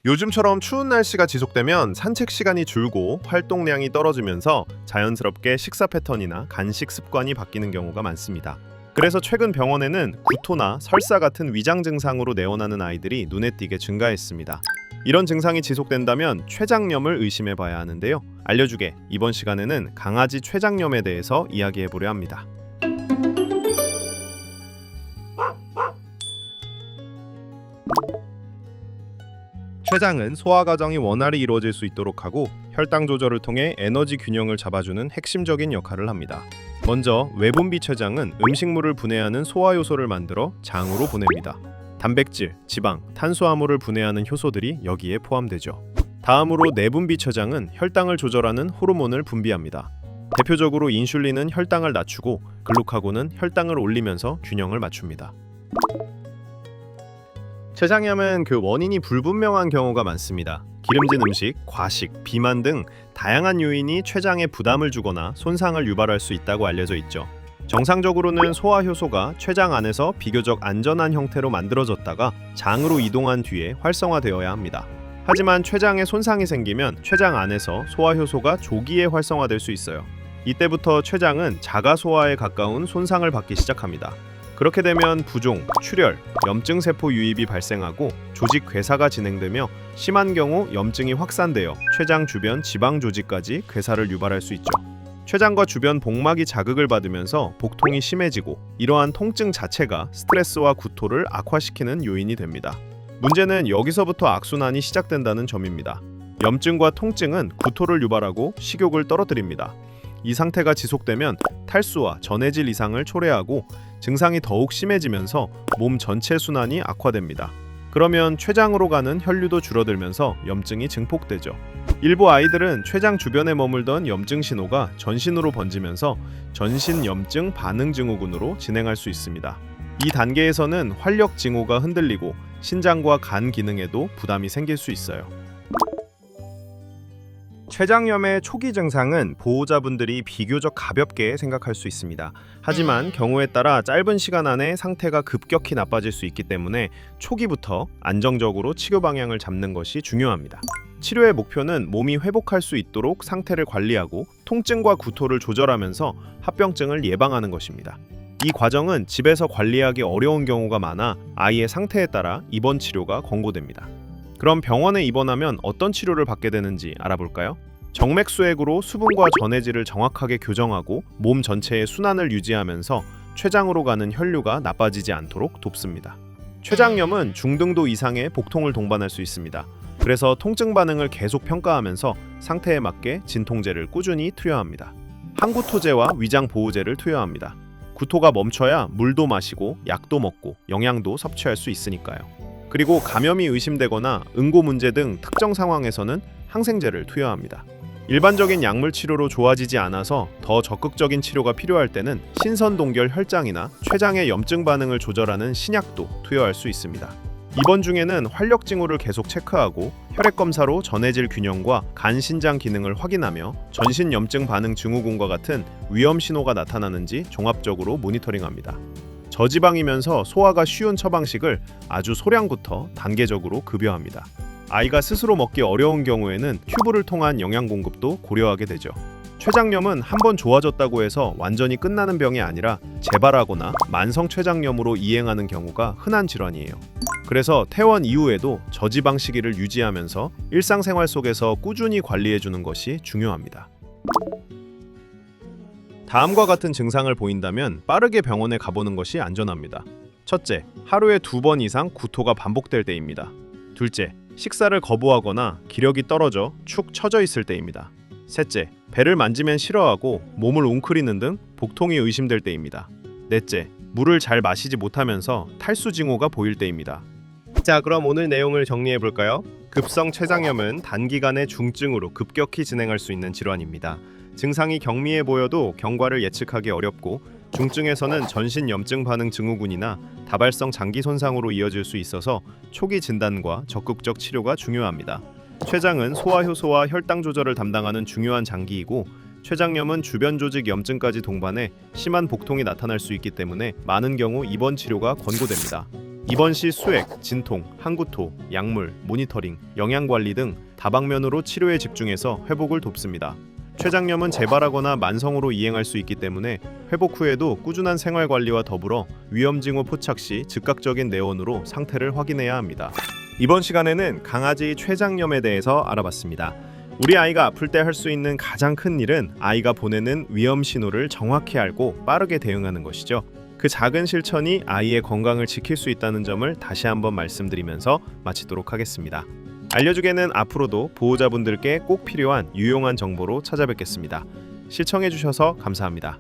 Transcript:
요즘처럼 추운 날씨가 지속되면 산책 시간이 줄고 활동량이 떨어지면서 자연스럽게 식사 패턴이나 간식 습관이 바뀌는 경우가 많습니다. 그래서 최근 병원에는 구토나 설사 같은 위장 증상으로 내원하는 아이들이 눈에 띄게 증가했습니다. 이런 증상이 지속된다면 췌장염을 의심해 봐야 하는데요. 알려주게 이번 시간에는 강아지 췌장염에 대해서 이야기해 보려 합니다. 췌장은 소화 과정이 원활히 이루어질 수 있도록 하고 혈당 조절을 통해 에너지 균형을 잡아주는 핵심적인 역할을 합니다. 먼저 외분비 췌장은 음식물을 분해하는 소화 요소를 만들어 장으로 보냅니다. 단백질, 지방, 탄수화물을 분해하는 효소들이 여기에 포함되죠. 다음으로 내분비 췌장은 혈당을 조절하는 호르몬을 분비합니다. 대표적으로 인슐린은 혈당을 낮추고 글루카곤은 혈당을 올리면서 균형을 맞춥니다. 췌장염은 그 원인이 불분명한 경우가 많습니다. 기름진 음식, 과식, 비만 등 다양한 요인이 췌장에 부담을 주거나 손상을 유발할 수 있다고 알려져 있죠. 정상적으로는 소화 효소가 췌장 안에서 비교적 안전한 형태로 만들어졌다가 장으로 이동한 뒤에 활성화되어야 합니다. 하지만 췌장에 손상이 생기면 췌장 안에서 소화 효소가 조기에 활성화될 수 있어요. 이때부터 췌장은 자가 소화에 가까운 손상을 받기 시작합니다. 그렇게 되면 부종, 출혈, 염증 세포 유입이 발생하고 조직 괴사가 진행되며 심한 경우 염증이 확산되어 췌장 주변 지방 조직까지 괴사를 유발할 수 있죠. 췌장과 주변 복막이 자극을 받으면서 복통이 심해지고 이러한 통증 자체가 스트레스와 구토를 악화시키는 요인이 됩니다. 문제는 여기서부터 악순환이 시작된다는 점입니다. 염증과 통증은 구토를 유발하고 식욕을 떨어뜨립니다. 이 상태가 지속되면 탈수와 전해질 이상을 초래하고 증상이 더욱 심해지면서 몸 전체 순환이 악화됩니다. 그러면 췌장으로 가는 혈류도 줄어들면서 염증이 증폭되죠. 일부 아이들은 췌장 주변에 머물던 염증 신호가 전신으로 번지면서 전신 염증 반응 증후군으로 진행할 수 있습니다. 이 단계에서는 활력 징후가 흔들리고 신장과 간 기능에도 부담이 생길 수 있어요. 췌장염의 초기 증상은 보호자분들이 비교적 가볍게 생각할 수 있습니다. 하지만 경우에 따라 짧은 시간 안에 상태가 급격히 나빠질 수 있기 때문에 초기부터 안정적으로 치료 방향을 잡는 것이 중요합니다. 치료의 목표는 몸이 회복할 수 있도록 상태를 관리하고 통증과 구토를 조절하면서 합병증을 예방하는 것입니다. 이 과정은 집에서 관리하기 어려운 경우가 많아 아이의 상태에 따라 입원 치료가 권고됩니다. 그럼 병원에 입원하면 어떤 치료를 받게 되는지 알아볼까요? 정맥수액으로 수분과 전해질을 정확하게 교정하고 몸 전체의 순환을 유지하면서 췌장으로 가는 혈류가 나빠지지 않도록 돕습니다. 췌장염은 중등도 이상의 복통을 동반할 수 있습니다. 그래서 통증 반응을 계속 평가하면서 상태에 맞게 진통제를 꾸준히 투여합니다. 항구토제와 위장보호제를 투여합니다. 구토가 멈춰야 물도 마시고 약도 먹고 영양도 섭취할 수 있으니까요. 그리고 감염이 의심되거나 응고 문제 등 특정 상황에서는 항생제를 투여합니다. 일반적인 약물 치료로 좋아지지 않아서 더 적극적인 치료가 필요할 때는 신선동결 혈장이나 췌장의 염증 반응을 조절하는 신약도 투여할 수 있습니다. 입원 중에는 활력 징후를 계속 체크하고 혈액 검사로 전해질 균형과 간 신장 기능을 확인하며 전신 염증 반응 증후군과 같은 위험 신호가 나타나는지 종합적으로 모니터링합니다. 저지방이면서 소화가 쉬운 처방식을 아주 소량부터 단계적으로 급여합니다. 아이가 스스로 먹기 어려운 경우에는 튜브를 통한 영양 공급도 고려하게 되죠. 췌장염은 한번 좋아졌다고 해서 완전히 끝나는 병이 아니라 재발하거나 만성 췌장염으로 이행하는 경우가 흔한 질환이에요. 그래서 퇴원 이후에도 저지방 시기를 유지하면서 일상생활 속에서 꾸준히 관리해주는 것이 중요합니다. 다음과 같은 증상을 보인다면 빠르게 병원에 가보는 것이 안전합니다. 첫째, 하루에 2번 이상 구토가 반복될 때입니다. 둘째, 식사를 거부하거나 기력이 떨어져 축 처져 있을 때입니다. 셋째, 배를 만지면 싫어하고 몸을 웅크리는 등 복통이 의심될 때입니다. 넷째, 물을 잘 마시지 못하면서 탈수 징후가 보일 때입니다. 자, 그럼 오늘 내용을 정리해 볼까요? 급성 췌장염은 단기간의 중증으로 급격히 진행할 수 있는 질환입니다. 증상이 경미해 보여도 경과를 예측하기 어렵고 중증에서는 전신 염증 반응 증후군이나 다발성 장기 손상으로 이어질 수 있어서 초기 진단과 적극적 치료가 중요합니다. 췌장은 소화 효소와 혈당 조절을 담당하는 중요한 장기이고 췌장염은 주변 조직 염증까지 동반해 심한 복통이 나타날 수 있기 때문에 많은 경우 입원 치료가 권고됩니다. 입원 시 수액, 진통, 항구토, 약물, 모니터링, 영양관리 등 다방면으로 치료에 집중해서 회복을 돕습니다. 췌장염은 재발하거나 만성으로 이행할 수 있기 때문에 회복 후에도 꾸준한 생활관리와 더불어 위험징후 포착 시 즉각적인 내원으로 상태를 확인해야 합니다. 이번 시간에는 강아지 췌장염에 대해서 알아봤습니다. 우리 아이가 아플 때 할 수 있는 가장 큰 일은 아이가 보내는 위험 신호를 정확히 알고 빠르게 대응하는 것이죠. 그 작은 실천이 아이의 건강을 지킬 수 있다는 점을 다시 한번 말씀드리면서 마치도록 하겠습니다. 알려주개는 앞으로도 보호자분들께 꼭 필요한 유용한 정보로 찾아뵙겠습니다. 시청해주셔서 감사합니다.